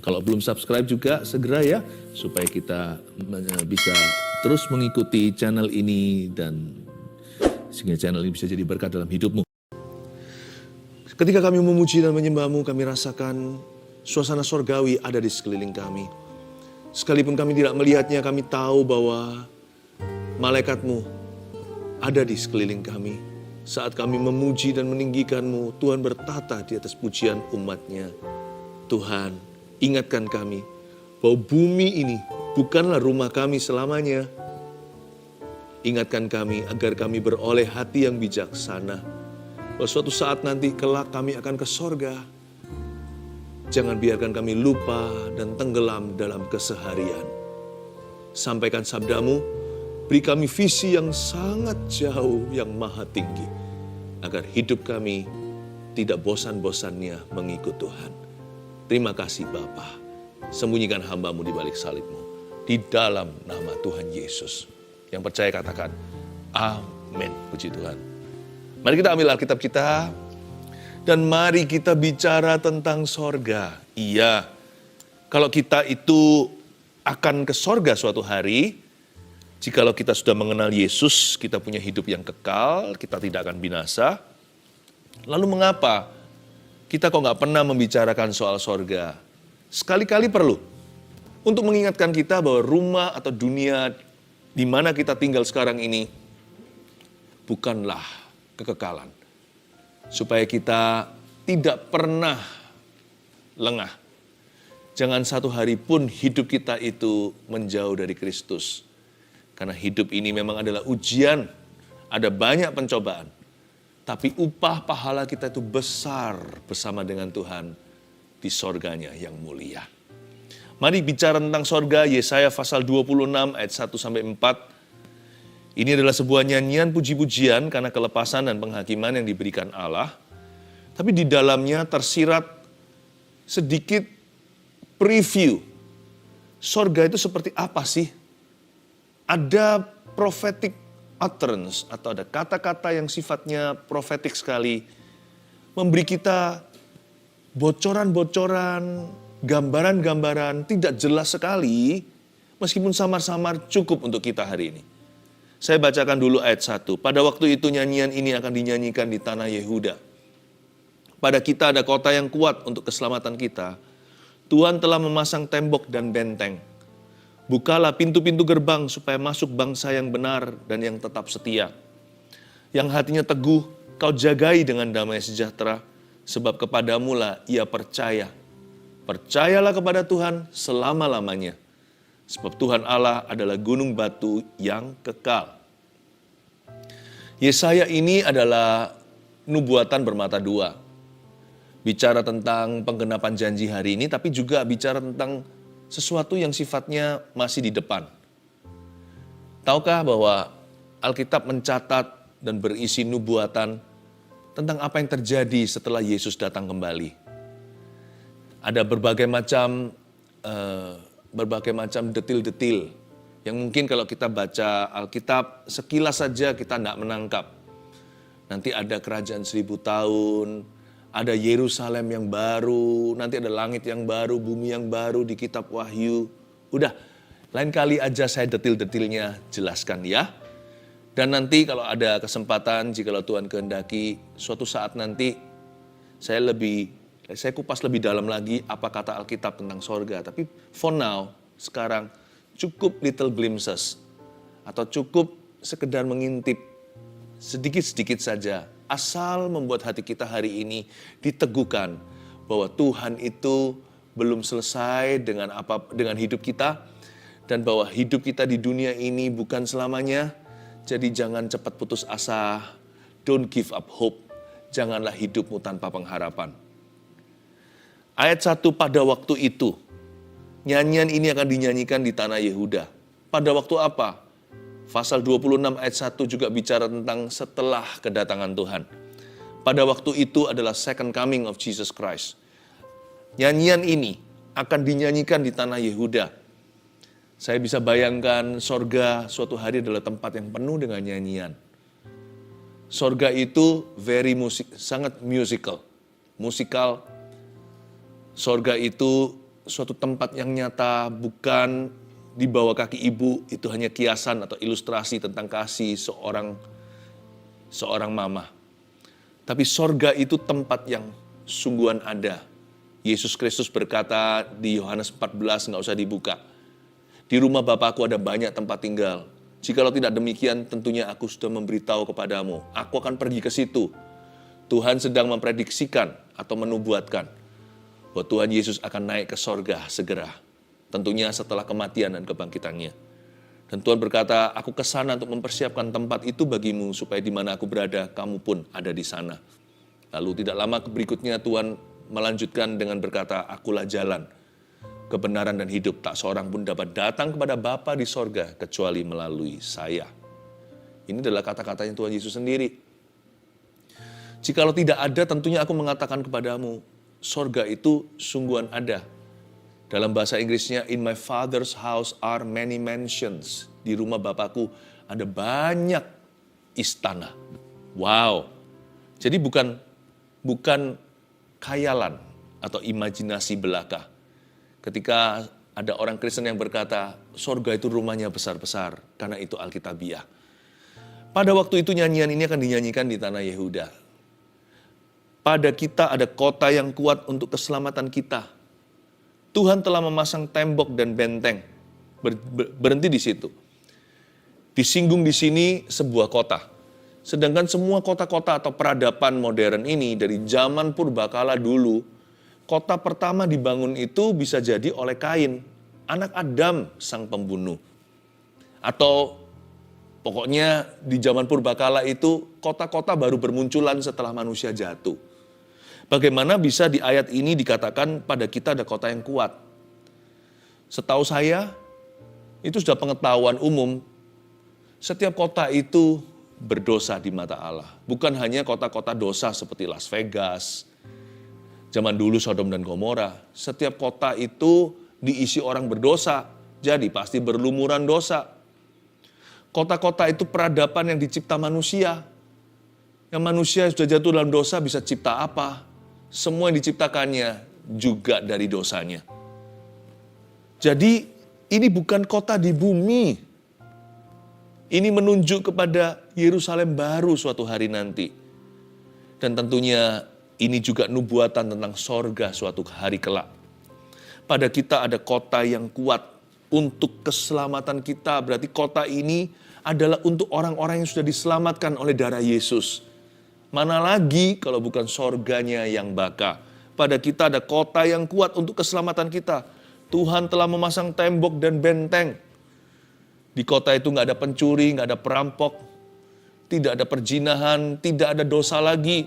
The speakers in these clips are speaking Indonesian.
Kalau belum subscribe juga segera ya, supaya kita bisa terus mengikuti channel ini dan sehingga channel ini bisa jadi berkat dalam hidupmu. Ketika kami memuji dan menyembah-Mu, kami rasakan suasana sorgawi ada di sekeliling kami. Sekalipun kami tidak melihatnya, kami tahu bahwa malaikat-Mu ada di sekeliling kami. Saat kami memuji dan meninggikan-Mu, Tuhan bertata di atas pujian umat-Nya. Tuhan, ingatkan kami bahwa bumi ini bukanlah rumah kami selamanya. Ingatkan kami agar kami beroleh hati yang bijaksana. Bahwa suatu saat nanti kelak kami akan ke sorga. Jangan biarkan kami lupa dan tenggelam dalam keseharian. Sampaikan sabda-Mu, beri kami visi yang sangat jauh, yang maha tinggi. Agar hidup kami tidak bosan-bosannya mengikut Tuhan. Terima kasih Bapa. Sembunyikan hamba-Mu di balik salib-Mu. Di dalam nama Tuhan Yesus. Yang percaya katakan, amin. Puji Tuhan. Mari kita ambil Alkitab kita. Dan mari kita bicara tentang sorga. Iya, kalau kita itu akan ke sorga suatu hari, jikalau kita sudah mengenal Yesus, kita punya hidup yang kekal, kita tidak akan binasa. Lalu mengapa kita kok nggak pernah membicarakan soal sorga? Sekali-kali perlu untuk mengingatkan kita bahwa rumah atau dunia di mana kita tinggal sekarang ini bukanlah kekekalan. Supaya kita tidak pernah lengah. Jangan satu hari pun hidup kita itu menjauh dari Kristus. Karena hidup ini memang adalah ujian, ada banyak pencobaan. Tapi upah pahala kita itu besar bersama dengan Tuhan di sorganya yang mulia. Mari bicara tentang sorga, Yesaya pasal 26 ayat 1-4. Ini adalah sebuah nyanyian puji-pujian karena kelepasan dan penghakiman yang diberikan Allah. Tapi di dalamnya tersirat sedikit preview. Sorga itu seperti apa sih? Ada prophetic utterance atau ada kata-kata yang sifatnya profetik sekali. Memberi kita bocoran-bocoran, gambaran-gambaran tidak jelas sekali. Meskipun samar-samar cukup untuk kita hari ini. Saya bacakan dulu ayat 1. Pada waktu itu nyanyian ini akan dinyanyikan di tanah Yehuda. Pada kita ada kota yang kuat untuk keselamatan kita. Tuhan telah memasang tembok dan benteng. Bukalah pintu-pintu gerbang supaya masuk bangsa yang benar dan yang tetap setia. Yang hatinya teguh, kau jagai dengan damai sejahtera. Sebab kepadamulah ia percaya. Percayalah kepada Tuhan selama-lamanya. Sebab Tuhan Allah adalah gunung batu yang kekal. Yesaya ini adalah nubuatan bermata dua. Bicara tentang penggenapan janji hari ini, tapi juga bicara tentang sesuatu yang sifatnya masih di depan. Tahukah bahwa Alkitab mencatat dan berisi nubuatan tentang apa yang terjadi setelah Yesus datang kembali? Ada berbagai macam detil-detil yang mungkin kalau kita baca Alkitab sekilas saja kita tidak menangkap. Nanti ada kerajaan 1000 tahun, ada Yerusalem yang baru, nanti ada langit yang baru, bumi yang baru di kitab Wahyu. Udah, lain kali aja saya detil-detilnya jelaskan ya. Dan nanti kalau ada kesempatan, jikalau Tuhan kehendaki, suatu saat nanti saya kupas lebih dalam lagi apa kata Alkitab tentang sorga. Tapi for now, sekarang cukup little glimpses. Atau cukup sekedar mengintip sedikit-sedikit saja. Asal membuat hati kita hari ini diteguhkan bahwa Tuhan itu belum selesai dengan hidup kita. Dan bahwa hidup kita di dunia ini bukan selamanya. Jadi jangan cepat putus asa. Don't give up hope. Janganlah hidupmu tanpa pengharapan. Ayat 1, pada waktu itu. Nyanyian ini akan dinyanyikan di tanah Yehuda. Pada waktu apa? Pasal 26 ayat 1 juga bicara tentang setelah kedatangan Tuhan. Pada waktu itu adalah second coming of Jesus Christ. Nyanyian ini akan dinyanyikan di tanah Yehuda. Saya bisa bayangkan sorga suatu hari adalah tempat yang penuh dengan nyanyian. Sorga itu sangat musikal. Sorga itu suatu tempat yang nyata, bukan di bawah kaki ibu, itu hanya kiasan atau ilustrasi tentang kasih seorang mama. Tapi sorga itu tempat yang sungguhan ada. Yesus Kristus berkata di Yohanes 14, nggak usah dibuka. Di rumah Bapakku ada banyak tempat tinggal. Jikalau tidak demikian, tentunya aku sudah memberitahu kepadamu. Aku akan pergi ke situ. Tuhan sedang memprediksikan atau menubuatkan bahwa Tuhan Yesus akan naik ke sorga segera. Tentunya setelah kematian dan kebangkitannya. Dan Tuhan berkata, aku ke sana untuk mempersiapkan tempat itu bagimu, supaya di mana aku berada, kamu pun ada di sana. Lalu tidak lama berikutnya Tuhan melanjutkan dengan berkata, akulah jalan, kebenaran dan hidup. Tak seorang pun dapat datang kepada Bapa di sorga, kecuali melalui saya. Ini adalah kata-katanya Tuhan Yesus sendiri. Jikalau tidak ada, tentunya aku mengatakan kepadamu, sorga itu sungguhan ada. Dalam bahasa Inggrisnya, in my father's house are many mansions. Di rumah Bapakku ada banyak istana. Wow. Jadi bukan khayalan atau imajinasi belaka. Ketika ada orang Kristen yang berkata, sorga itu rumahnya besar-besar, karena itu Alkitabiah. Pada waktu itu nyanyian ini akan dinyanyikan di tanah Yehuda. Pada kita ada kota yang kuat untuk keselamatan kita. Tuhan telah memasang tembok dan benteng. Berhenti di situ. Disinggung di sini sebuah kota. Sedangkan semua kota-kota atau peradaban modern ini dari zaman purbakala dulu, kota pertama dibangun itu bisa jadi oleh Kain, anak Adam sang pembunuh. Atau pokoknya di zaman purbakala itu kota-kota baru bermunculan setelah manusia jatuh. Bagaimana bisa di ayat ini dikatakan pada kita ada kota yang kuat? Setahu saya, itu sudah pengetahuan umum. Setiap kota itu berdosa di mata Allah. Bukan hanya kota-kota dosa seperti Las Vegas, zaman dulu Sodom dan Gomora. Setiap kota itu diisi orang berdosa, jadi pasti berlumuran dosa. Kota-kota itu peradaban yang dicipta manusia. Yang manusia sudah jatuh dalam dosa bisa cipta apa? Semua yang diciptakannya juga dari dosanya. Jadi ini bukan kota di bumi. Ini menunjuk kepada Yerusalem baru suatu hari nanti. Dan tentunya ini juga nubuatan tentang sorga suatu hari kelak. Pada kita ada kota yang kuat untuk keselamatan kita. Berarti kota ini adalah untuk orang-orang yang sudah diselamatkan oleh darah Yesus. Mana lagi kalau bukan sorganya yang baka. Pada kita ada kota yang kuat untuk keselamatan kita. Tuhan telah memasang tembok dan benteng. Di kota itu nggak ada pencuri, nggak ada perampok, tidak ada perzinahan, tidak ada dosa lagi.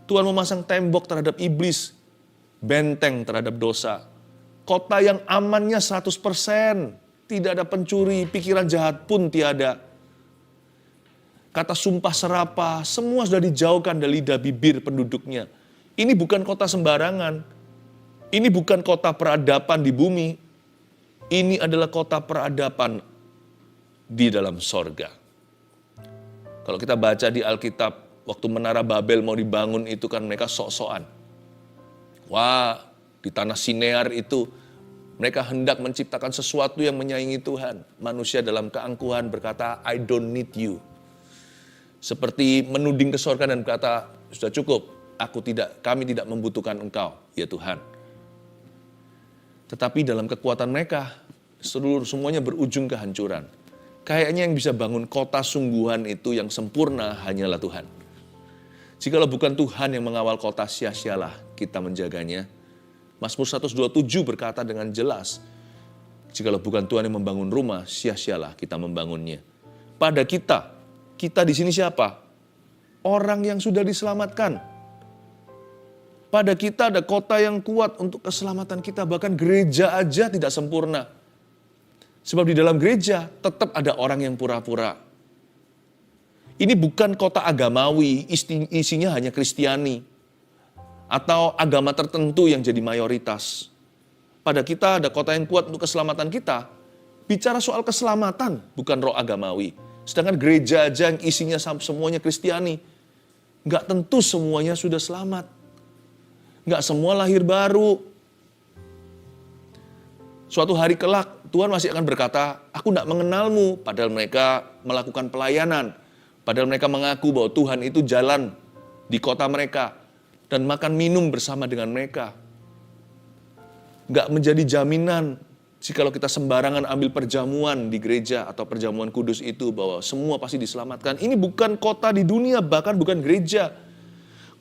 Tuhan memasang tembok terhadap iblis, benteng terhadap dosa. Kota yang amannya 100%, tidak ada pencuri, pikiran jahat pun tiada. Kata sumpah serapah, semua sudah dijauhkan dari lidah bibir penduduknya. Ini bukan kota sembarangan. Ini bukan kota peradaban di bumi. Ini adalah kota peradaban di dalam sorga. Kalau kita baca di Alkitab, waktu Menara Babel mau dibangun itu kan mereka sok-sokan. Wah, di tanah Sinear itu mereka hendak menciptakan sesuatu yang menyaingi Tuhan. Manusia dalam keangkuhan berkata, I don't need you. Seperti menuding ke sorga dan berkata, sudah cukup, kami tidak membutuhkan engkau, ya Tuhan. Tetapi dalam kekuatan mereka, semuanya berujung kehancuran. Kayaknya yang bisa bangun kota sungguhan itu yang sempurna hanyalah Tuhan. Jikalau bukan Tuhan yang mengawal kota, sia-sialah kita menjaganya. Mazmur 127 berkata dengan jelas, jikalau bukan Tuhan yang membangun rumah, sia-sialah kita membangunnya. Pada kita di sini siapa? Orang yang sudah diselamatkan. Pada kita ada kota yang kuat untuk keselamatan kita. Bahkan gereja aja tidak sempurna. Sebab di dalam gereja tetap ada orang yang pura-pura. Ini bukan kota agamawi, isinya hanya Kristiani. Atau agama tertentu yang jadi mayoritas. Pada kita ada kota yang kuat untuk keselamatan kita. Bicara soal keselamatan, bukan roh agamawi. Sedangkan gereja aja yang isinya semuanya Kristiani. Nggak tentu semuanya sudah selamat. Nggak semua lahir baru. Suatu hari kelak, Tuhan masih akan berkata, aku tidak mengenalmu. Padahal mereka melakukan pelayanan. Padahal mereka mengaku bahwa Tuhan itu jalan di kota mereka. Dan makan minum bersama dengan mereka. Nggak menjadi jaminan jikalau kita sembarangan ambil perjamuan di gereja atau perjamuan kudus itu bahwa semua pasti diselamatkan. Ini bukan kota di dunia, bahkan bukan gereja.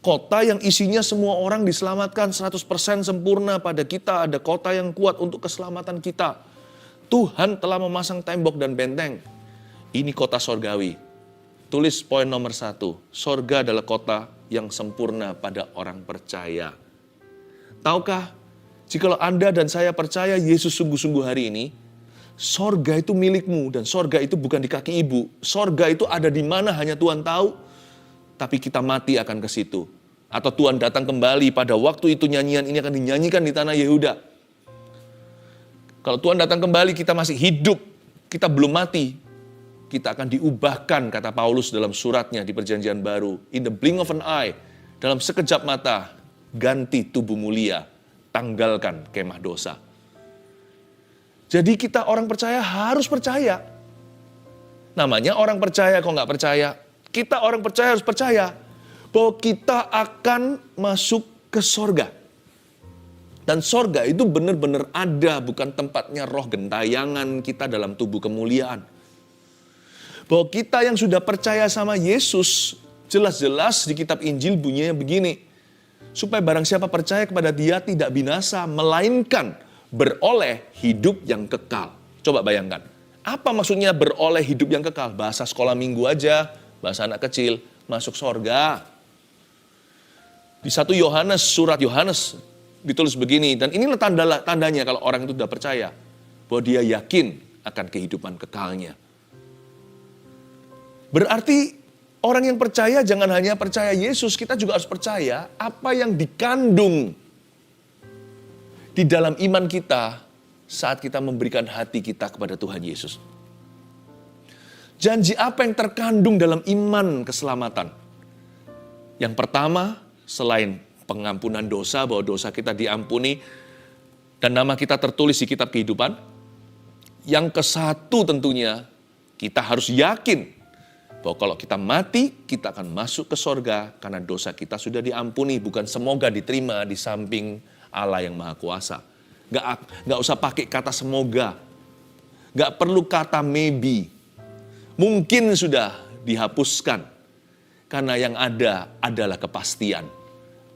Kota yang isinya semua orang diselamatkan 100% sempurna pada kita. Ada kota yang kuat untuk keselamatan kita. Tuhan telah memasang tembok dan benteng. Ini kota sorgawi. Tulis poin nomor 1. Sorga adalah kota yang sempurna pada orang percaya. Tahukah, jikalau Anda dan saya percaya Yesus sungguh-sungguh hari ini, sorga itu milikmu dan sorga itu bukan di kaki ibu. Sorga itu ada di mana hanya Tuhan tahu, tapi kita mati akan ke situ. Atau Tuhan datang kembali pada waktu itu nyanyian ini akan dinyanyikan di tanah Yehuda. Kalau Tuhan datang kembali kita masih hidup, kita belum mati. Kita akan diubahkan, kata Paulus dalam suratnya di Perjanjian Baru. In the blink of an eye, dalam sekejap mata, ganti tubuh mulia, tanggalkan kemah dosa. Jadi kita orang percaya harus percaya. Namanya orang percaya, kok nggak percaya? Kita orang percaya harus percaya bahwa kita akan masuk ke sorga. Dan sorga itu benar-benar ada, bukan tempatnya roh gentayangan kita dalam tubuh kemuliaan. Bahwa kita yang sudah percaya sama Yesus, jelas-jelas di kitab Injil bunyinya begini. Supaya barang siapa percaya kepada Dia tidak binasa, melainkan beroleh hidup yang kekal. Coba bayangkan, apa maksudnya beroleh hidup yang kekal? Bahasa sekolah minggu aja, bahasa anak kecil, masuk sorga. Di 1 Yohanes, surat Yohanes, ditulis begini, dan inilah tandanya kalau orang itu sudah percaya, bahwa dia yakin akan kehidupan kekalnya. Berarti orang yang percaya jangan hanya percaya Yesus, kita juga harus percaya apa yang dikandung di dalam iman kita saat kita memberikan hati kita kepada Tuhan Yesus. Janji apa yang terkandung dalam iman keselamatan? Yang pertama, selain pengampunan dosa, bahwa dosa kita diampuni dan nama kita tertulis di kitab kehidupan. Yang ke-1 tentunya, kita harus yakin bahwa kalau kita mati, kita akan masuk ke sorga karena dosa kita sudah diampuni. Bukan semoga diterima di samping Allah yang Maha Kuasa. Nggak usah pakai kata semoga. Nggak perlu kata maybe. Mungkin sudah dihapuskan. Karena yang ada adalah kepastian.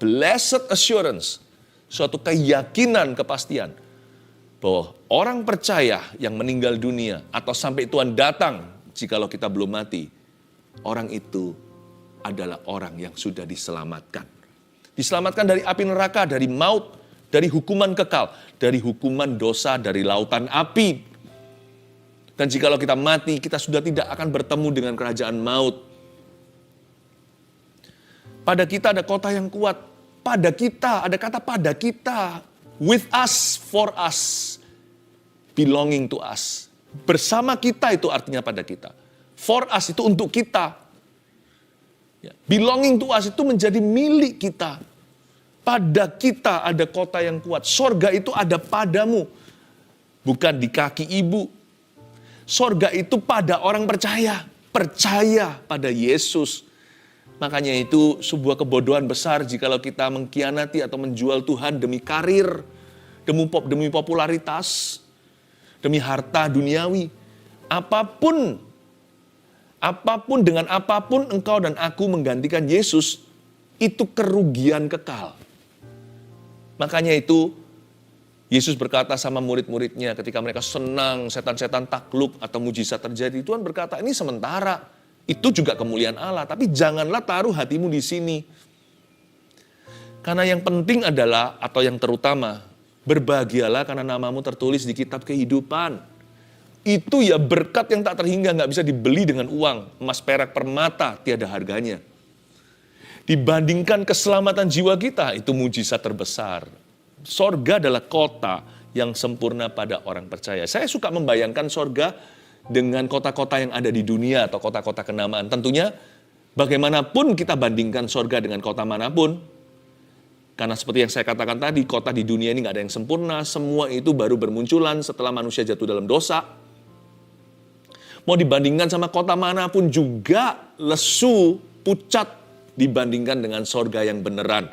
Blessed assurance. Suatu keyakinan kepastian. Bahwa orang percaya yang meninggal dunia atau sampai Tuhan datang jikalau kita belum mati. Orang itu adalah orang yang sudah diselamatkan. Diselamatkan dari api neraka, dari maut, dari hukuman kekal, dari hukuman dosa, dari lautan api. Dan jikalau kita mati, kita sudah tidak akan bertemu dengan kerajaan maut. Pada kita ada kota yang kuat. Pada kita, ada kata pada kita. With us, for us, belonging to us. Bersama kita itu artinya pada kita. For us itu untuk kita. Belonging to us itu menjadi milik kita. Pada kita ada kota yang kuat. Sorga itu ada padamu. Bukan di kaki ibu. Sorga itu pada orang percaya. Percaya pada Yesus. Makanya itu sebuah kebodohan besar jikalau kita mengkhianati atau menjual Tuhan demi karir. Demi popularitas. Demi harta duniawi. Apapun dengan apapun engkau dan aku menggantikan Yesus, itu kerugian kekal. Makanya itu Yesus berkata sama murid-muridnya ketika mereka senang, setan-setan takluk atau mujizat terjadi. Tuhan berkata ini sementara, itu juga kemuliaan Allah. Tapi janganlah taruh hatimu di sini. Karena yang penting adalah, atau yang terutama, berbahagialah karena namamu tertulis di kitab kehidupan. Itu ya berkat yang tak terhingga, gak bisa dibeli dengan uang. Emas, perak, permata, tiada harganya. Dibandingkan keselamatan jiwa kita, itu mujizat terbesar. Sorga adalah kota yang sempurna pada orang percaya. Saya suka membayangkan sorga dengan kota-kota yang ada di dunia atau kota-kota kenamaan. Tentunya bagaimanapun kita bandingkan sorga dengan kota manapun, Karena seperti yang saya katakan tadi, kota di dunia ini nggak ada yang sempurna, semua itu baru bermunculan setelah manusia jatuh dalam dosa. Mau dibandingkan sama kota manapun juga lesu, pucat dibandingkan dengan sorga yang beneran.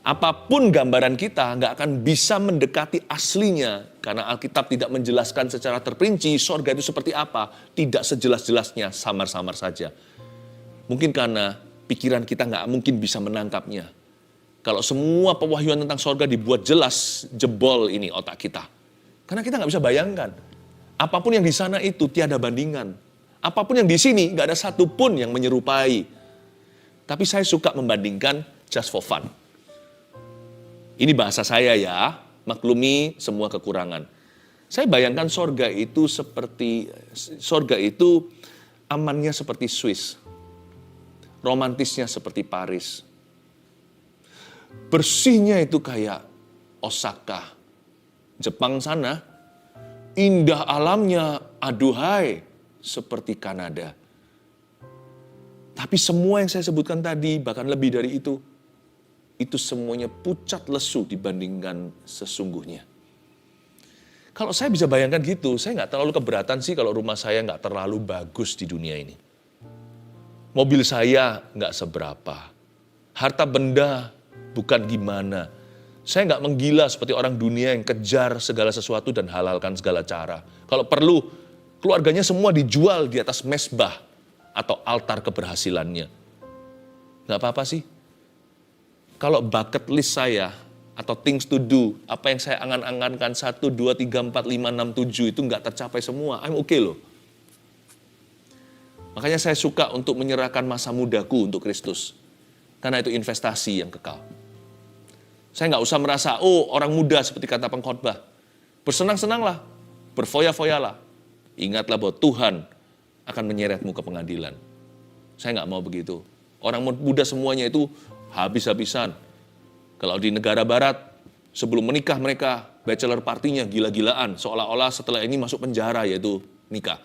Apapun gambaran kita nggak akan bisa mendekati aslinya, karena Alkitab tidak menjelaskan secara terperinci sorga itu seperti apa, tidak sejelas-jelasnya, samar-samar saja. Mungkin karena pikiran kita nggak mungkin bisa menangkapnya. Kalau semua pewahyuan tentang sorga dibuat jelas, jebol ini otak kita. Karena kita nggak bisa bayangkan. Apapun yang di sana itu tiada bandingan. Apapun yang di sini nggak ada satupun yang menyerupai. Tapi saya suka membandingkan just for fun. Ini bahasa saya ya, maklumi semua kekurangan. Saya bayangkan sorga itu amannya seperti Swiss. Romantisnya seperti Paris. Bersihnya itu kayak Osaka, Jepang sana. Indah alamnya, aduhai, seperti Kanada. Tapi semua yang saya sebutkan tadi, bahkan lebih dari itu semuanya pucat lesu dibandingkan sesungguhnya. Kalau saya bisa bayangkan gitu, saya nggak terlalu keberatan sih kalau rumah saya nggak terlalu bagus di dunia ini. Mobil saya nggak seberapa. Harta benda bukan gimana. Saya nggak menggila seperti orang dunia yang kejar segala sesuatu dan halalkan segala cara. Kalau perlu, keluarganya semua dijual di atas mesbah atau altar keberhasilannya. Nggak apa-apa sih. Kalau bucket list saya atau things to do, apa yang saya angan-angankan 1, 2, 3, 4, 5, 6, 7 itu nggak tercapai semua, I'm okay loh. Makanya saya suka untuk menyerahkan masa mudaku untuk Kristus. Karena itu investasi yang kekal. Saya nggak usah merasa, orang muda seperti kata pengkhotbah. Bersenang-senanglah, berfoya-foyalah. Ingatlah bahwa Tuhan akan menyeretmu ke pengadilan. Saya nggak mau begitu. Orang muda semuanya itu habis-habisan. Kalau di negara barat, sebelum menikah mereka bachelor partinya gila-gilaan. Seolah-olah setelah ini masuk penjara, yaitu nikah.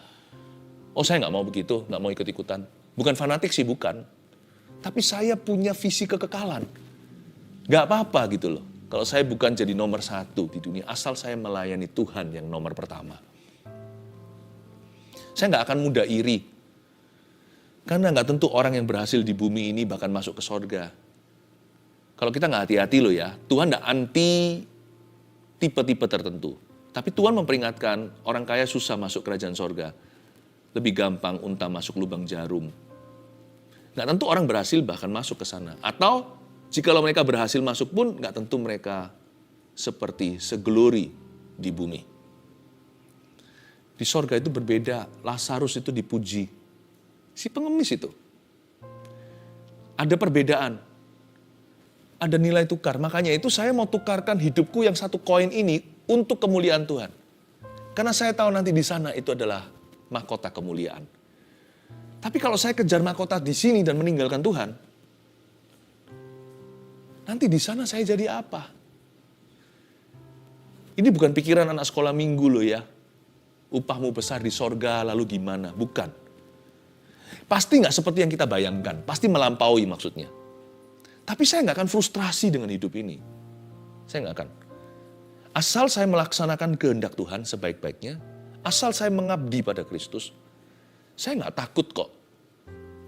Saya nggak mau begitu, nggak mau ikut-ikutan. Bukan fanatik sih, bukan. Tapi saya punya visi kekekalan. Nggak apa-apa gitu loh. Kalau saya bukan jadi nomor 1 di dunia, asal saya melayani Tuhan yang nomor pertama. Saya nggak akan mudah iri. Karena nggak tentu orang yang berhasil di bumi ini bahkan masuk ke sorga. Kalau kita nggak hati-hati loh ya, Tuhan nggak anti tipe-tipe tertentu. Tapi Tuhan memperingatkan orang kaya susah masuk kerajaan sorga. Lebih gampang unta masuk lubang jarum. Nggak tentu orang berhasil bahkan masuk ke sana. Atau jikalau mereka berhasil masuk pun nggak tentu mereka seperti seglori di bumi. Di sorga itu berbeda. Lazarus itu dipuji. Si pengemis itu. Ada perbedaan. Ada nilai tukar. Makanya itu saya mau tukarkan hidupku yang 1 koin ini untuk kemuliaan Tuhan. Karena saya tahu nanti di sana itu adalah mahkota kemuliaan. Tapi kalau saya kejar mahkota di sini dan meninggalkan Tuhan, nanti di sana saya jadi apa? Ini bukan pikiran anak sekolah minggu loh ya. Upahmu besar di sorga lalu gimana? Bukan. Pasti nggak seperti yang kita bayangkan. Pasti melampaui maksudnya. Tapi saya nggak akan frustrasi dengan hidup ini. Saya nggak akan. Asal saya melaksanakan kehendak Tuhan sebaik-baiknya, asal saya mengabdi pada Kristus, saya nggak takut kok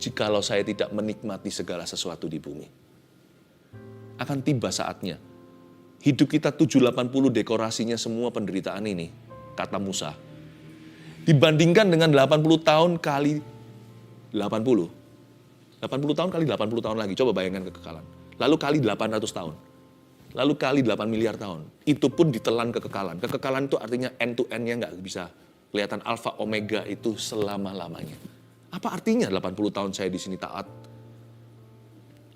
jikalau saya tidak menikmati segala sesuatu di bumi. Akan tiba saatnya. Hidup kita 780 dekorasinya semua penderitaan ini, kata Musa. Dibandingkan dengan 80 tahun kali 80. 80 tahun kali 80 tahun lagi, coba bayangkan kekekalan. Lalu kali 800 tahun. Lalu kali 8 miliar tahun. Itu pun ditelan kekekalan. Kekekalan itu artinya end to end-nya nggak bisa kelihatan alfa omega itu selama-lamanya. Apa artinya 80 tahun saya di sini taat?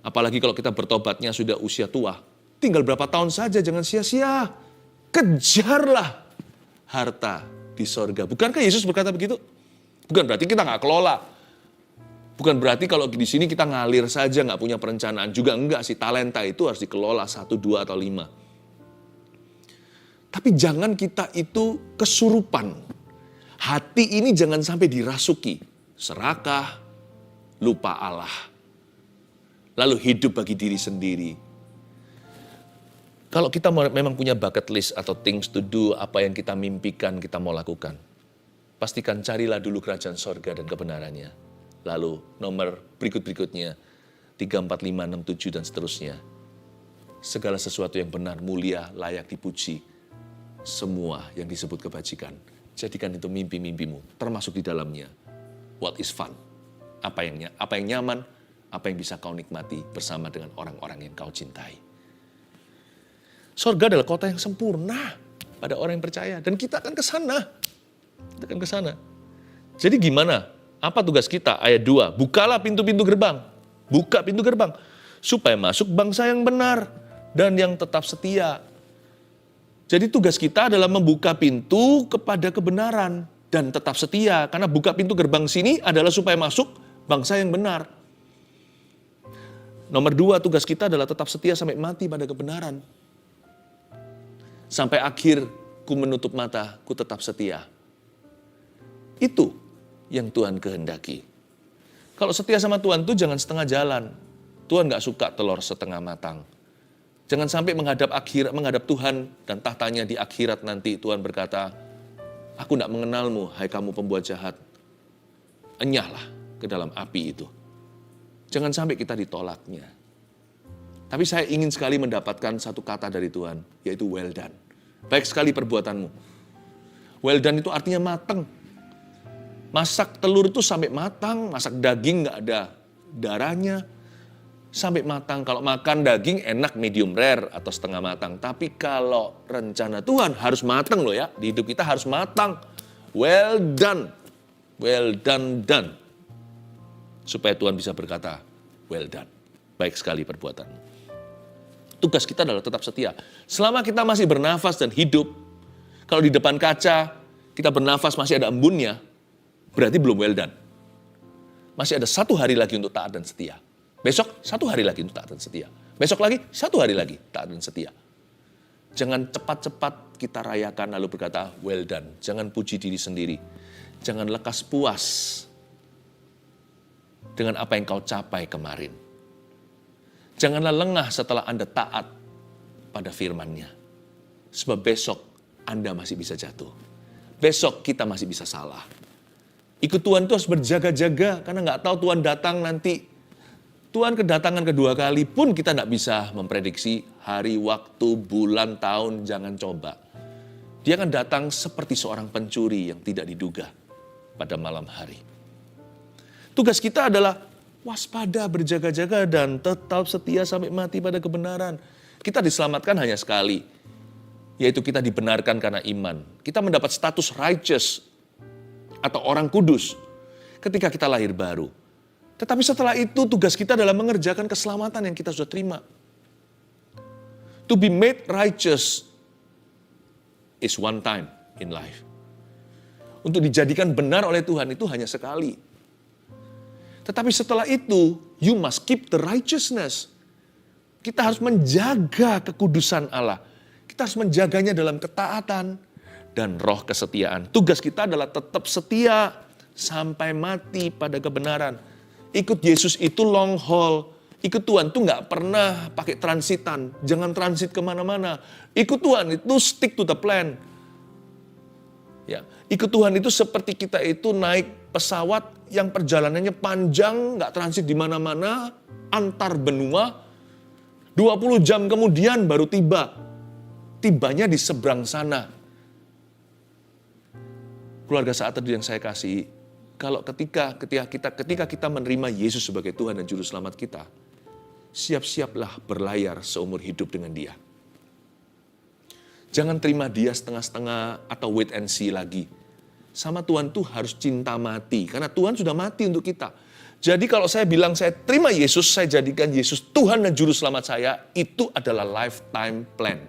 Apalagi kalau kita bertobatnya sudah usia tua. Tinggal berapa tahun saja, jangan sia-sia. Kejarlah harta di sorga. Bukankah Yesus berkata begitu? Bukan berarti kita nggak kelola. Bukan berarti kalau di sini kita ngalir saja, nggak punya perencanaan. Juga enggak sih, talenta itu harus dikelola 1, 2, atau 5. Tapi jangan kita itu kesurupan. Hati ini jangan sampai dirasuki. Serakah, lupa Allah. Lalu hidup bagi diri sendiri. Kalau kita memang punya bucket list atau things to do, apa yang kita mimpikan, kita mau lakukan. Pastikan carilah dulu kerajaan sorga dan kebenarannya. Lalu nomor berikut-berikutnya, 3, 4, 5, 6, 7, dan seterusnya. Segala sesuatu yang benar, mulia, layak dipuji. Semua yang disebut kebajikan. Jadikan itu mimpi-mimpimu, termasuk di dalamnya. What is fun? Apa yang nyaman, apa yang bisa kau nikmati bersama dengan orang-orang yang kau cintai. Sorga adalah kota yang sempurna pada orang yang percaya. Dan kita akan ke sana. Kita akan ke sana. Jadi gimana? Apa tugas kita? Ayat 2. Bukalah pintu-pintu gerbang. Buka pintu gerbang. Supaya masuk bangsa yang benar. Dan yang tetap setia. Jadi tugas kita adalah membuka pintu kepada kebenaran. Dan tetap setia. Karena buka pintu gerbang sini adalah supaya masuk bangsa yang benar. Nomor 2, tugas kita adalah tetap setia sampai mati pada kebenaran. Sampai akhir ku menutup mata, ku tetap setia. Itu yang Tuhan kehendaki. Kalau setia sama Tuhan itu jangan setengah jalan. Tuhan gak suka telur setengah matang. Jangan sampai menghadap Tuhan dan tahtanya di akhirat nanti Tuhan berkata, aku gak mengenalmu, hai kamu pembuat jahat. Enyahlah ke dalam api itu. Jangan sampai kita ditolaknya. Tapi saya ingin sekali mendapatkan satu kata dari Tuhan, yaitu well done. Baik sekali perbuatanmu. Well done itu artinya matang. Masak telur itu sampai matang, masak daging nggak ada darahnya, sampai matang. Kalau makan daging enak medium rare atau setengah matang. Tapi kalau rencana Tuhan harus matang loh ya. Di hidup kita harus matang. Well done. Well done. Supaya Tuhan bisa berkata, well done. Baik sekali perbuatanmu. Tugas kita adalah tetap setia. Selama kita masih bernafas dan hidup, kalau di depan kaca kita bernafas masih ada embunnya, berarti belum well done. Masih ada 1 hari lagi untuk taat dan setia. Besok 1 hari lagi untuk taat dan setia. Besok lagi 1 hari lagi taat dan setia. Jangan cepat-cepat kita rayakan lalu berkata well done. Jangan puji diri sendiri. Jangan lekas puas dengan apa yang kau capai kemarin. Janganlah lengah setelah Anda taat pada firman-Nya. Sebab besok Anda masih bisa jatuh. Besok kita masih bisa salah. Ikut Tuhan itu harus berjaga-jaga karena nggak tahu Tuhan datang nanti. Tuhan kedatangan kedua kali pun kita nggak bisa memprediksi hari, waktu, bulan, tahun. Jangan coba. Dia akan datang seperti seorang pencuri yang tidak diduga pada malam hari. Tugas kita adalah waspada, berjaga-jaga, dan tetap setia sampai mati pada kebenaran. Kita diselamatkan hanya sekali, yaitu kita dibenarkan karena iman. Kita mendapat status righteous atau orang kudus ketika kita lahir baru. Tetapi setelah itu tugas kita adalah mengerjakan keselamatan yang kita sudah terima. To be made righteous is one time in life. Untuk dijadikan benar oleh Tuhan itu hanya sekali. Tetapi setelah itu, you must keep the righteousness. Kita harus menjaga kekudusan Allah. Kita harus menjaganya dalam ketaatan dan roh kesetiaan. Tugas kita adalah tetap setia sampai mati pada kebenaran. Ikut Yesus itu long haul. Ikut Tuhan itu nggak pernah pakai transitan. Jangan transit kemana-mana. Ikut Tuhan itu stick to the plan. Ya, ikut Tuhan itu seperti kita itu naik pesawat yang perjalanannya panjang, nggak transit di mana-mana, antar benua, 20 jam kemudian baru tiba. Tibanya di seberang sana. Keluarga saat teduh yang saya kasih, kalau ketika kita menerima Yesus sebagai Tuhan dan Juru Selamat kita, siap-siaplah berlayar seumur hidup dengan Dia. Jangan terima Dia setengah-setengah atau wait and see lagi. Sama Tuhan tuh harus cinta mati. Karena Tuhan sudah mati untuk kita. Jadi kalau saya bilang saya terima Yesus, saya jadikan Yesus Tuhan dan Juru Selamat saya, itu adalah lifetime plan.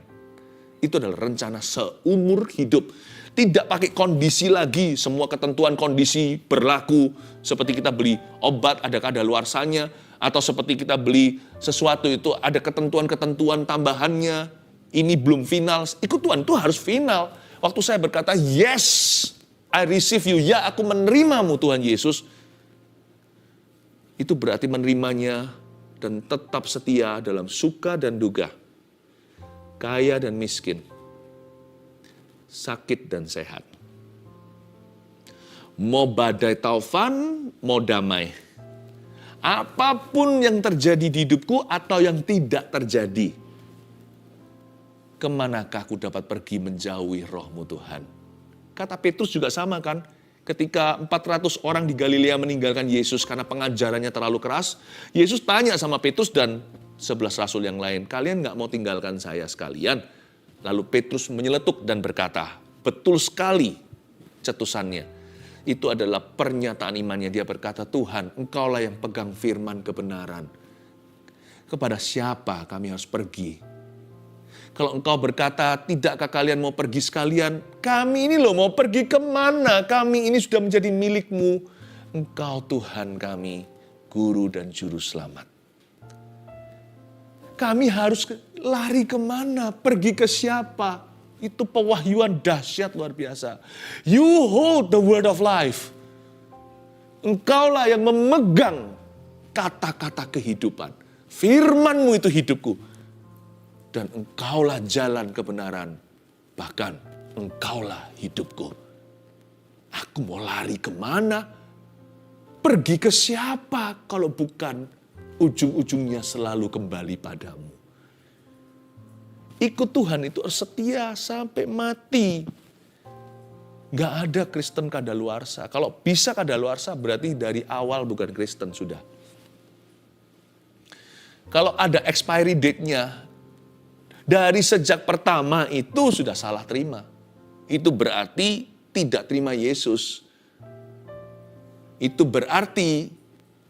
Itu adalah rencana seumur hidup. Tidak pakai kondisi lagi, semua ketentuan kondisi berlaku. Seperti kita beli obat, ada kadaluarsanya. Atau seperti kita beli sesuatu itu ada ketentuan-ketentuan tambahannya. Ini belum final, ikut Tuhan itu harus final. Waktu saya berkata, yes, I receive you, ya aku menerimamu Tuhan Yesus. Itu berarti menerimanya dan tetap setia dalam suka dan duka. kaya dan miskin, sakit dan sehat. Mau badai taufan, mau damai. Apapun yang terjadi di hidupku atau yang tidak terjadi, kemanakah aku dapat pergi menjauhi roh-Mu Tuhan? Kata Petrus juga sama kan? Ketika 400 orang di Galilea meninggalkan Yesus karena pengajarannya terlalu keras, Yesus tanya sama Petrus dan 11 rasul yang lain, kalian gak mau tinggalkan saya sekalian? Lalu Petrus menyeletuk dan berkata, betul sekali cetusannya. Itu adalah pernyataan imannya. Dia berkata, Tuhan, Engkaulah yang pegang firman kebenaran. Kepada siapa kami harus pergi? Kalau Engkau berkata, tidakkah kalian mau pergi sekalian? Kami ini loh mau pergi kemana? Kami ini sudah menjadi milik-Mu. Engkau Tuhan kami, Guru dan Juru Selamat. Kami harus lari kemana? Pergi ke siapa? Itu pewahyuan dahsyat luar biasa. You hold the word of life. Engkaulah yang memegang kata-kata kehidupan. Firman-Mu itu hidupku. Dan Engkaulah jalan kebenaran. Bahkan Engkaulah hidupku. Aku mau lari kemana? Pergi ke siapa kalau bukan ujung-ujungnya selalu kembali padamu. Ikut Tuhan itu setia sampai mati. Gak ada Kristen kadaluarsa. Kalau bisa kadaluarsa berarti dari awal bukan Kristen sudah. Kalau ada expiry date-nya, dari sejak pertama itu sudah salah terima. Itu berarti tidak terima Yesus. Itu berarti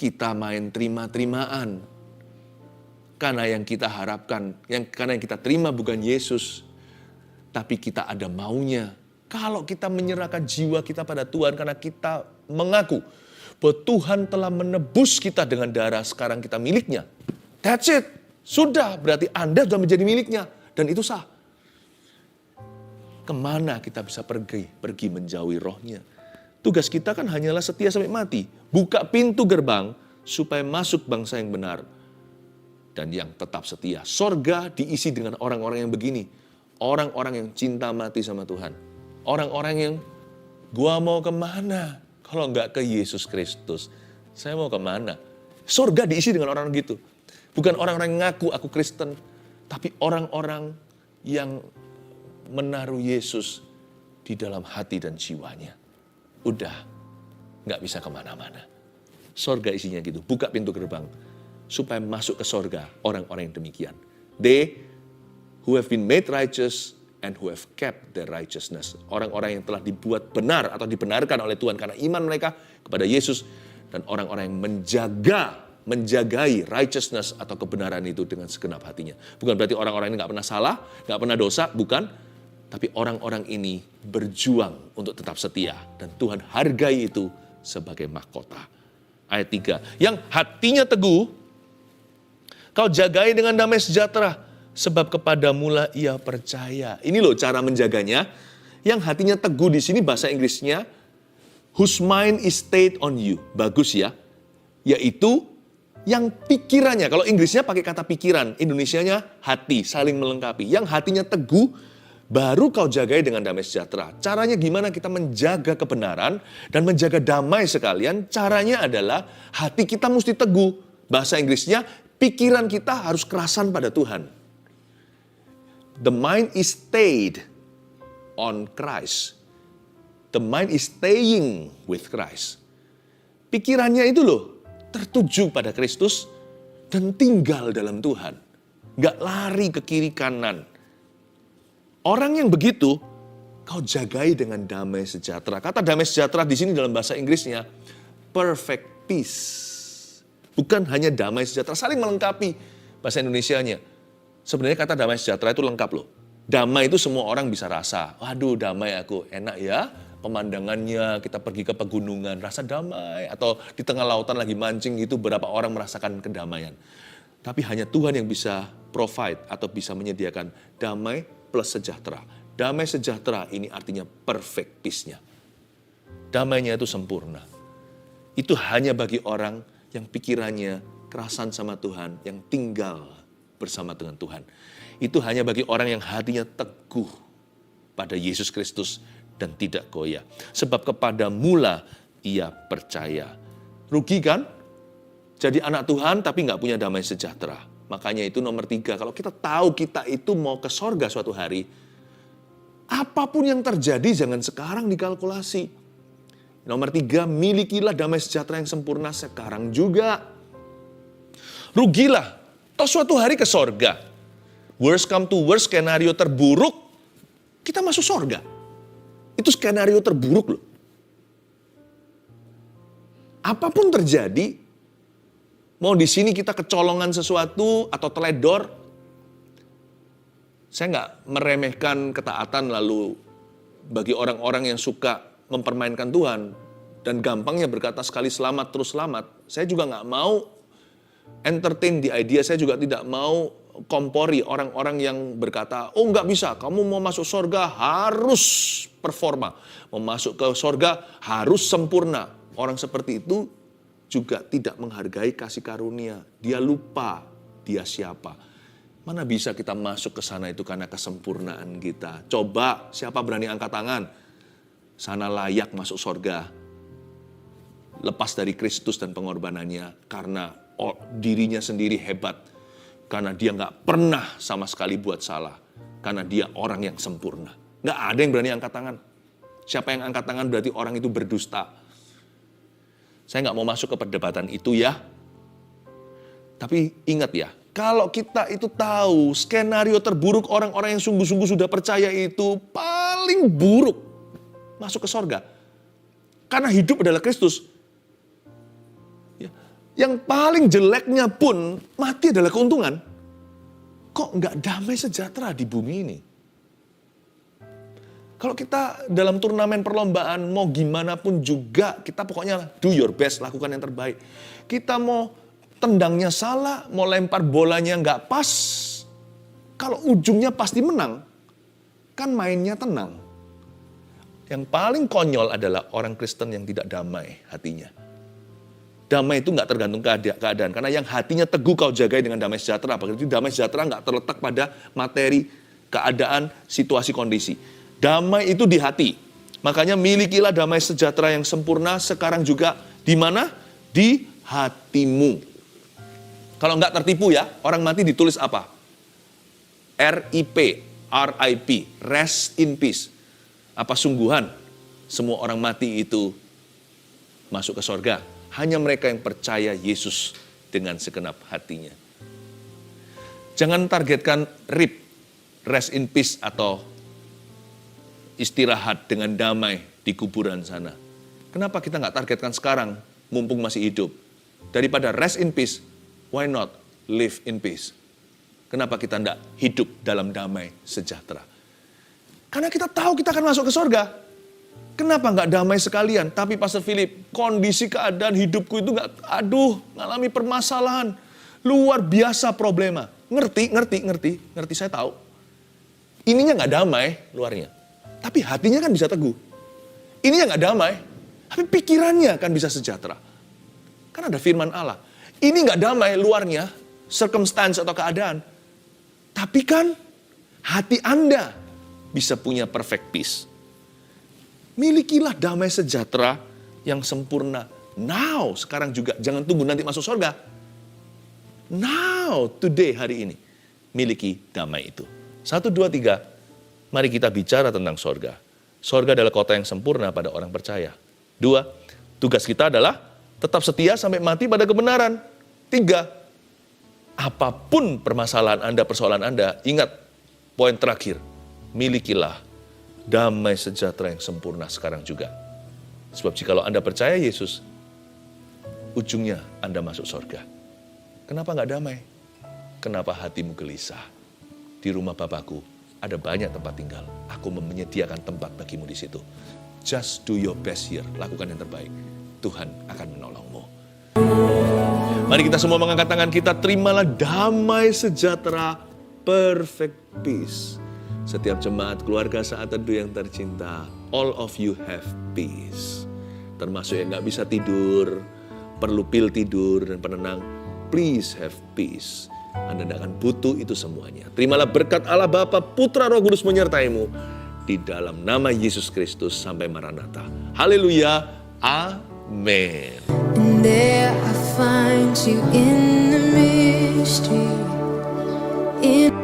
kita main terima-terimaan. Karena yang kita harapkan, karena yang kita terima bukan Yesus, tapi kita ada maunya. Kalau kita menyerahkan jiwa kita pada Tuhan karena kita mengaku bahwa Tuhan telah menebus kita dengan darah, sekarang kita miliknya. That's it. Sudah, berarti Anda sudah menjadi miliknya. Dan itu sah. Kemana kita bisa pergi? Pergi menjauhi rohnya. Tugas kita kan hanyalah setia sampai mati. Buka pintu gerbang supaya masuk bangsa yang benar. Dan yang tetap setia. Sorga diisi dengan orang-orang yang begini. Orang-orang yang cinta mati sama Tuhan. Orang-orang yang, gua mau kemana? Kalau enggak ke Yesus Kristus, saya mau kemana? Sorga diisi dengan orang gitu. Bukan orang-orang yang ngaku aku Kristen. Tapi orang-orang yang menaruh Yesus di dalam hati dan jiwanya. Udah, enggak bisa kemana-mana. Sorga isinya gitu. Buka pintu gerbang. Supaya masuk ke sorga orang-orang yang demikian. They who have been made righteous and who have kept their righteousness. Orang-orang yang telah dibuat benar atau dibenarkan oleh Tuhan karena iman mereka kepada Yesus. Dan orang-orang yang menjagai righteousness atau kebenaran itu dengan segenap hatinya. Bukan berarti orang-orang ini gak pernah salah, gak pernah dosa, bukan. Tapi orang-orang ini berjuang untuk tetap setia. Dan Tuhan hargai itu sebagai mahkota. Ayat 3. Yang hatinya teguh, kau jagai dengan damai sejahtera, sebab kepadamulah ia percaya. Ini loh cara menjaganya. Yang hatinya teguh di sini bahasa Inggrisnya, whose mind is stayed on you. Bagus ya. Yaitu yang pikirannya, kalau Inggrisnya pakai kata pikiran, Indonesianya hati, saling melengkapi. Yang hatinya teguh, baru kau jagai dengan damai sejahtera. Caranya gimana kita menjaga kebenaran dan menjaga damai sekalian? Caranya adalah hati kita mesti teguh. Bahasa Inggrisnya, pikiran kita harus kerasan pada Tuhan. The mind is stayed on Christ. The mind is staying with Christ. Pikirannya itu loh, tertuju pada Kristus dan tinggal dalam Tuhan. Gak lari ke kiri kanan. Orang yang begitu, kau jagai dengan damai sejahtera. Kata damai sejahtera di sini dalam bahasa Inggrisnya, perfect peace. Bukan hanya damai sejahtera, saling melengkapi bahasa Indonesianya. Sebenarnya kata damai sejahtera itu lengkap loh. Damai itu semua orang bisa rasa. Waduh, damai aku, enak ya. Pemandangannya, kita pergi ke pegunungan, rasa damai. Atau di tengah lautan lagi mancing itu berapa orang merasakan kedamaian. Tapi hanya Tuhan yang bisa provide atau bisa menyediakan damai plus sejahtera. Damai sejahtera ini artinya perfect peace-nya. Damainya itu sempurna. Itu hanya bagi orang yang pikirannya kerasan sama Tuhan, yang tinggal bersama dengan Tuhan. Itu hanya bagi orang yang hatinya teguh pada Yesus Kristus dan tidak goyah. Sebab kepada mula ia percaya. Rugi kan? Jadi anak Tuhan tapi nggak punya damai sejahtera. Makanya itu nomor 3. Kalau kita tahu kita itu mau ke sorga suatu hari, apapun yang terjadi jangan sekarang dikalkulasi. Nomor 3, milikilah damai sejahtera yang sempurna sekarang juga. Rugilah, toh suatu hari ke sorga. Worst come to worst, skenario terburuk, kita masuk sorga. Itu skenario terburuk loh. Apapun terjadi, mau di sini kita kecolongan sesuatu atau teledor, saya nggak meremehkan ketaatan lalu bagi orang-orang yang suka mempermainkan Tuhan dan gampangnya berkata sekali selamat terus selamat. Saya juga nggak mau entertain the idea, saya juga tidak mau kompori orang-orang yang berkata, oh nggak bisa, kamu mau masuk surga harus performa. Mau masuk ke surga harus sempurna. Orang seperti itu juga tidak menghargai kasih karunia. Dia lupa dia siapa. Mana bisa kita masuk ke sana itu karena kesempurnaan kita. Coba siapa berani angkat tangan? Sana layak masuk surga. Lepas dari Kristus dan pengorbanannya karena dirinya sendiri hebat. Karena dia nggak pernah sama sekali buat salah. Karena dia orang yang sempurna. Nggak ada yang berani angkat tangan. Siapa yang angkat tangan berarti orang itu berdusta. Saya nggak mau masuk ke perdebatan itu ya. Tapi ingat ya, kalau kita itu tahu skenario terburuk orang-orang yang sungguh-sungguh sudah percaya itu paling buruk masuk ke sorga. Karena hidup adalah Kristus. Yang paling jeleknya pun mati adalah keuntungan. Kok nggak damai sejahtera di bumi ini? Kalau kita dalam turnamen perlombaan mau gimana pun juga kita pokoknya do your best, lakukan yang terbaik. Kita mau tendangnya salah, mau lempar bolanya nggak pas. Kalau ujungnya pasti menang, kan mainnya tenang. Yang paling konyol adalah orang Kristen yang tidak damai hatinya. Damai itu nggak tergantung keadaan. Karena yang hatinya teguh kau jagai dengan damai sejahtera. Berarti damai sejahtera nggak terletak pada materi, keadaan, situasi, kondisi. Damai itu di hati. Makanya milikilah damai sejahtera yang sempurna sekarang juga. Di mana? Di hatimu. Kalau nggak tertipu ya, orang mati ditulis apa? RIP, RIP, rest in peace. Apa sungguhan semua orang mati itu masuk ke sorga? Hanya mereka yang percaya Yesus dengan segenap hatinya. Jangan targetkan RIP, rest in peace atau istirahat dengan damai di kuburan sana. Kenapa kita nggak targetkan sekarang, mumpung masih hidup? Daripada rest in peace, why not live in peace? Kenapa kita nggak hidup dalam damai sejahtera? Karena kita tahu kita akan masuk ke surga. Kenapa nggak damai sekalian? Tapi Pastor Philip, kondisi keadaan hidupku itu ngalami permasalahan. Luar biasa problema. Ngerti, saya tahu. Ininya nggak damai luarnya. Tapi hatinya kan bisa teguh. Ininya nggak damai. Tapi pikirannya kan bisa sejahtera. Kan ada firman Allah. Ini nggak damai luarnya, circumstance atau keadaan. Tapi kan hati Anda bisa punya perfect peace. Milikilah damai sejahtera yang sempurna. Now, sekarang juga. Jangan tunggu nanti masuk surga. Now, today, hari ini. Miliki damai itu. 1, 2, 3. Mari kita bicara tentang surga. Surga adalah kota yang sempurna pada orang percaya. 2, tugas kita adalah tetap setia sampai mati pada kebenaran. 3, apapun permasalahan Anda, persoalan Anda, ingat poin terakhir. Milikilah damai sejahtera yang sempurna sekarang juga. Sebab jikalau Anda percaya Yesus, ujungnya Anda masuk surga. Kenapa nggak damai? Kenapa hatimu gelisah? Di rumah Bapakku ada banyak tempat tinggal. Aku menyediakan tempat bagimu di situ. Just do your best here. Lakukan yang terbaik. Tuhan akan menolongmu. Mari kita semua mengangkat tangan kita. Terimalah damai sejahtera, perfect peace. Setiap jemaat keluarga saat teduh yang tercinta, all of you have peace. Termasuk yang gak bisa tidur, perlu pil tidur dan penenang, please have peace. Anda tidak akan butuh itu semuanya. Terimalah berkat Allah Bapa, Putra, Roh Kudus menyertaimu. Di dalam nama Yesus Kristus sampai Maranatha. Haleluya. Amin. And there I find you in the mystery. In